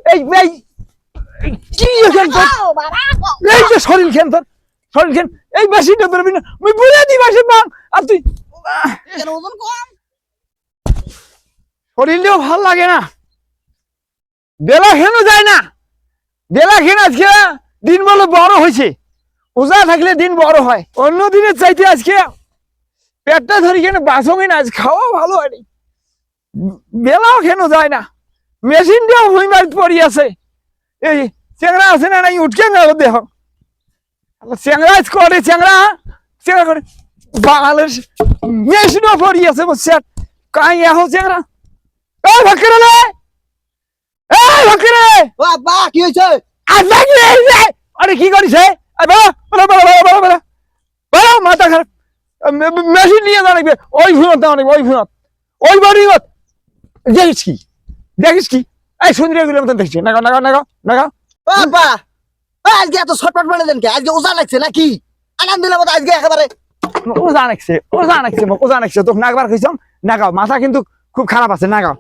এই এই এই কি এখান তোর এই যে শরীর খেন তোর শরীর খেন এই মেশিনটা ধরবি না মুই বুড়ে দি বাসে বাং আর তুই কেন ওজন কম শরীরটাও ভাল লাগে না বেলা খেনো যায় না বেলা খেন আজকে দিন বলো বড় হয়েছে ওজা থাকলে দিন বড় হয় অন্য দিনের চাইতে আজকে পেটটা ধরি কেন বাসঙ্গে না আজ খাওয়া ভালো হয়নি বেলাও কেন যায় না মেশিনটাও ভুইমার পড়ি আছে এই চ্যাংরা আছে না নাই উঠকে না দেহ চ্যাংরা করে চ্যাংরা চ্যাংরা করে বাঙালের মেশিনও পড়ি আছে বুঝছে কাই আহ চ্যাংরা এই ভক্করে রে এই ভক্করে ও আব্বা কি হইছে আজা কি হইছে আরে কি করিস এই বড় মাথা খারাপ মেশিন নিয়ে দাঁড়াবে ওই ভুনত দাঁড়াবে ওই ভুনত ওই বাড়ি দেখিস কি এই সুন্দর এগুলোর মতন দেখছি নাগাও নাগাও নাগাও নাগাও ও আব্বা আজকে এত শর্টকাট বানিয়ে দেন কে আজকে ওজা লাগছে নাকি আনন্দ দিলাম তো আজকে একেবারে ওজা নাকছে তোকে নাগবার কইছম নাগাও মাথা কিন্তু খুব খারাপ আছে নাগাও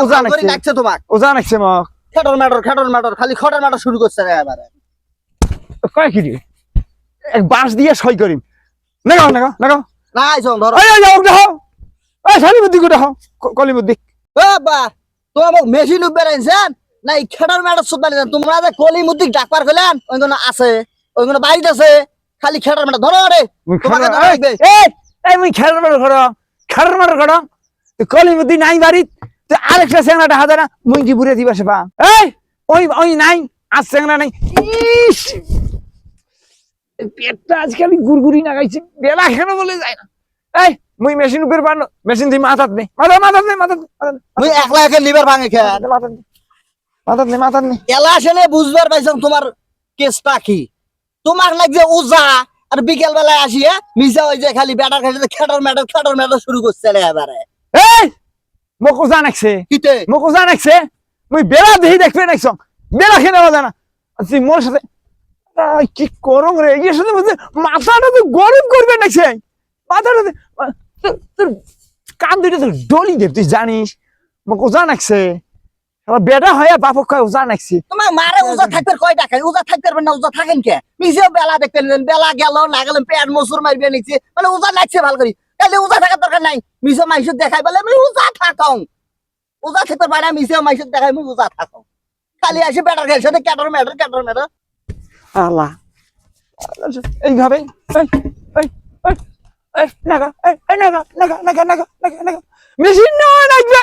ওজা লাগছে তোমাক নাকছে মক খেটর ম্যাটর খালি খটর ম্যাটর শুরু করছে একেবারে কয় কি রে এক বাঁশ দিয়ে সই করিম নাগাও নাগাও নাগাও না আইছন ধরো এই যাও দেখো এই শালি বুদ্ধি করে দেখো কলি বুদ্ধি ও আব্বা তোমার মেশিন উপরে আনছেন না এই খেটর ম্যাটর সুদ বানিয়ে তোমরা যে কলি মুদ্দিক ডাকবার কইলেন ওইগুলো আছে ওইগুলো বাড়িতে আছে খালি খেটর ম্যাটর ধরো রে তোমাকে ধরা লাগবে এই মুই খেলার মার করো কলি বুদ্ধি নাই বাড়ি তো আরেকটা চ্যাংড়াটা হাজার না মুই কি বুড়ে দিবা সে পা এই ওই নাই আর চ্যাংড়া নাই ইস পেটটা আজকাল গুড়গুড়ি নাগাইছে বেলা কেন বলে যায় না এই মুই মেশিন উপর বানো মেশিন দি মাথাত নেই মাথাত মুই একলা একে লিভার ভাঙে খেয়ে মাথাত নেই এলা আসলে বুঝবার পাইছাম তোমার কেসটা কি তোমার লাগছে ওজা আর বিকেল বেলায় আসিয়া মিশা ওই যে খালি ব্যাটার খাইতে খেটর ম্যাটর শুরু করছে এবারে এই মোক ওজা নাকছে কিতে মোক ওজা নাকছে মুই বেলা দেহি দেখবে নাকছ বেলা খেয়ে নেওয়া জানা তুই মোর সাথে কি করং রে এর সাথে বলতে মাথাটা তো গরম করবে নাকছে মাথাটা তোর কান দুইটা তো ডলি দেব তুই জানিস মোক ওজা নাকছে বেটা হয় বাপক কয় ওজা নাকছি তোমার মারে ওজা থাকতে কয় টাকা ওজা থাকতে পারবে না ওজা থাকেন কে মিশে বেলা দেখতে নিলেন বেলা গেল না গেলেন পেট মসুর মারবে নিচ্ছে মানে ওজা লাগছে ভাল করি তাহলে ওজা থাকার দরকার নাই মিশে মাইসুর দেখাই বলে আমি ওজা থাকাও ওজা থাকতে পারে মিশে মাইসুর দেখাই আমি ওজা থাকাও খালি আসে বেটার খেলছে ক্যাটর ম্যাটার আল্লাহ এইভাবে মেশিন নেওয়া লাগবে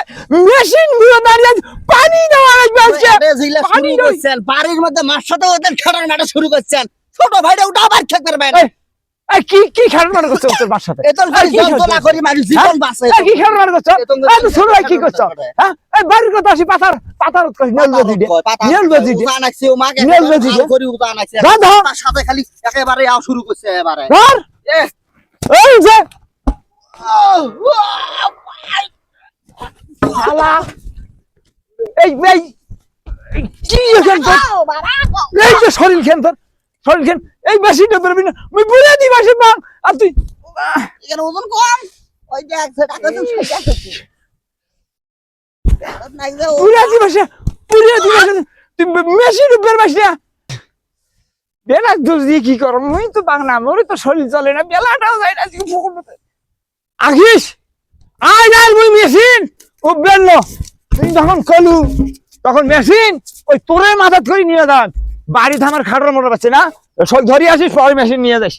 মেশিন গুলো দাঁড়িয়ে পানি নেওয়া লাগবে বাড়ির মধ্যে মার সাথে ওদের খেটার ম্যাটার শুরু করছেন ছোট ভাইটা ওটা আবার খেতে পারবেন কি খেলনা করছো তোর বাসার সাথে এতন খালি যন্ত্রণা করি মানুষ জীবন বাঁচে কি খেলনা করছো এত ছোট ভাই কি করছো হ্যাঁ এই বাড়ির কথা আসি পাতার কই নেলবজি উজা নাকছে ও মাকে নেলবজি করি উজা নাকছে তার সাথে খালি একেবারে আও শুরু করছে এবারে ধর এই যে শালা এই কি এখান তোর এই যে শরীর খেন এই মেশিনটা ধরবি না মুই বুড়ে দি বাসে বাং আর তুই এখানে ওজন কম ওই যে 100 টাকা তো বুড়ে দি বাসে তুই মেশিন উপর বাস না বেলা দোষ দিয়ে কি করো মুই তো বাংলা মোরে তো শরীর চলে না বেলাটাও যায় না ফুকুর মতো আহিস আয় যাই মুই মেশিন উঠবেন না তুই যখন কলু তখন মেশিন ওই তোরে মাথাত করে নিয়ে যান বাড়িতে আমার খাটোর মোটর পাচ্ছে না সব ধরে আসিস পরে মেশিন নিয়ে যাস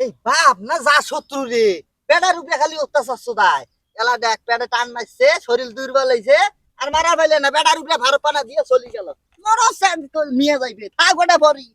এই বাপ না যা শত্রু রে পেটার উপরে খালি অত্যাচার সদায় এলা দেখ পেটে টান মারছে শরীর দুর্বল হইছে আর মারা ফেলে না পেটার উপরে ভারত পানা দিয়ে চলে গেল মরো নিয়ে যাইবে থাক ওটা পরি